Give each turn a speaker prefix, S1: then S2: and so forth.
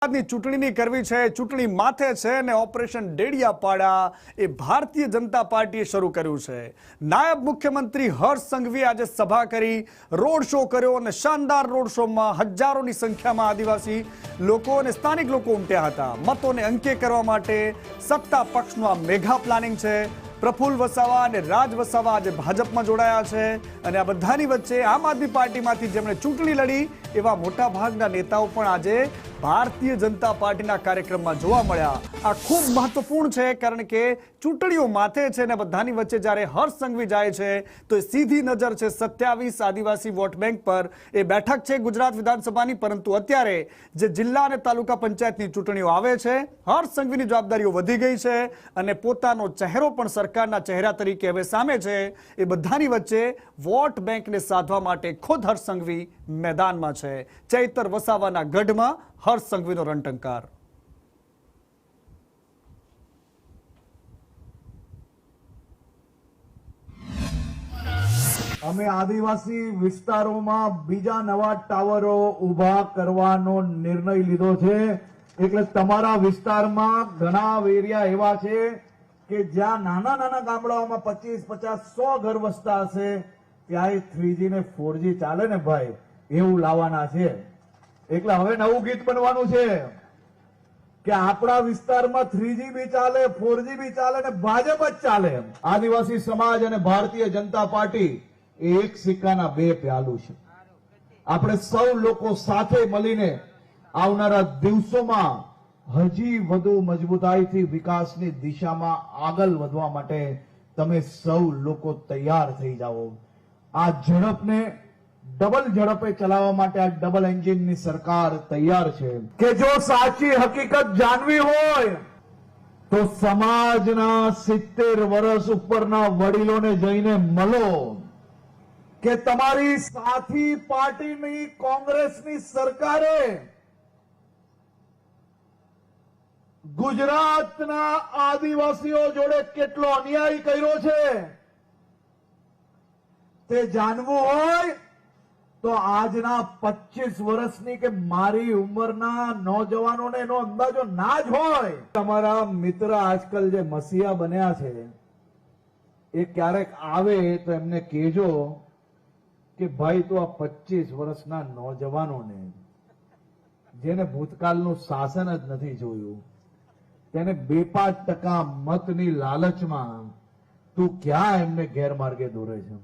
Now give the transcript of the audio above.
S1: ચૂંટણીની કરવી છે, ચૂંટણી માથે છે અને ઓપરેશન ડેડિયાપાડા એ ભારતીય જનતા પાર્ટીએ શરૂ કર્યું છે। નાયબ મુખ્યમંત્રી હર્ષ સંઘવીએ આજે સભા કરી, રોડ શો કર્યો અને શાનદાર રોડ શોમાં હજારોની સંખ્યામાં આદિવાસી લોકો અને સ્થાનિક લોકો ઉમટ્યા હતા। મતોને અંકે કરવા માટે સત્તા પક્ષનું આ મેગા પ્લાનિંગ છે। પ્રફુલ્લ વસાવા અને રાજ વસાવા આજે ભાજપમાં જોડાયા છે અને આ બધાની વચ્ચે આમ આદમી પાર્ટીમાંથી જેમણે ચૂંટણી લડી એવા મોટા ભાગના નેતાઓ પણ આજે ભારતીય જનતા પાર્ટીના કાર્યક્રમમાં જોવા મળ્યા। આ ખૂબ મહત્વપૂર્ણ છે કારણ કે ચૂંટણીઓ માથે છે અને બધાની વચ્ચે જ્યારે હર્ષ સંઘવી જાય છે તો એ સીધી નજર છે 27 આદિવાસી વોટ બેંક પર। એ બેઠક છે ગુજરાત વિધાનસભાની, પરંતુ અત્યારે જે જિલ્લા અને તાલુકા પંચાયતની ચૂંટણીઓ આવે છે, હર્ષ સંઘવીની જવાબદારીઓ વધી ગઈ છે અને પોતાનો ચહેરો પણ સરકારના ચહેરા તરીકે હવે સામે છે। એ બધાની વચ્ચે વોટ બેંકને સાધવા માટે ખુદ હર્ષ સંઘવી મેદાનમાં છે। ચૈતર વસાવાના ગઢમાં હર્ષ સંઘવીનો રણટંકાર।
S2: અમે આદિવાસી વિસ્તારોમાં બીજા નવા ટાવરો ઊભા કરવાનો નિર્ણય લીધો છે। એટલે તમારા વિસ્તારમાં ઘણા એરિયા એવા છે કે જ્યાં નાના નાના ગામડાઓમાં 25, 50, 100 ઘર વસતા હશે, ત્યાં 3G ને 4G ચાલે ને ભાઈ, એવું લાવવાના છે। એટલે હવે નવું ગીત બનવાનું છે કે આપણા વિસ્તારમાં 3G બી ચાલે, 4G બી ચાલે ને ભાજપ જ ચાલે। આદિવાસી સમાજ અને ભારતીય જનતા પાર્ટી એ એક સિક્કાના બે પહેલું છે। આપણે સૌ લોકો સાથે મળીને આવનારા દિવસોમાં હજી વધુ મજબૂતાઈથી વિકાસની દિશામાં આગળ વધવા માટે તમે સૌ લોકો તૈયાર થઈ જાઓ। આ ઝડપને ડબલ ઝડપે ચલાવવા માટે આ ડબલ એન્જિનની સરકાર તૈયાર છે કે જો સાચી હકીકત જાણવી હોય તો સમાજના 70 વર્ષ ઉપરના વડીલોને જઈને મળો કે તમારી સાથી પાર્ટીની કોંગ્રેસની સરકારે ગુજરાતના આદિવાસીઓ જોડે કેટલો અન્યાય કર્યો છે તે જાણવું હોય તો આજના 25 વર્ષની કે મારી ઉંમરના નોજવાનોને એનો અંદાજો ના જ હોય। તમારા મિત્ર આજકાલ જે મસીહા બન્યા છે એ ક્યારેક આવે તો એમને કહેજો કે ભાઈ તો આ 25 વર્ષના નોજવાનોને જેને ભૂતકાળનું શાસન જ નથી જોયું, તેને 2-5% મતની લાલચમાં તું ક્યાં એમને ગેરમાર્ગે દોરે છે।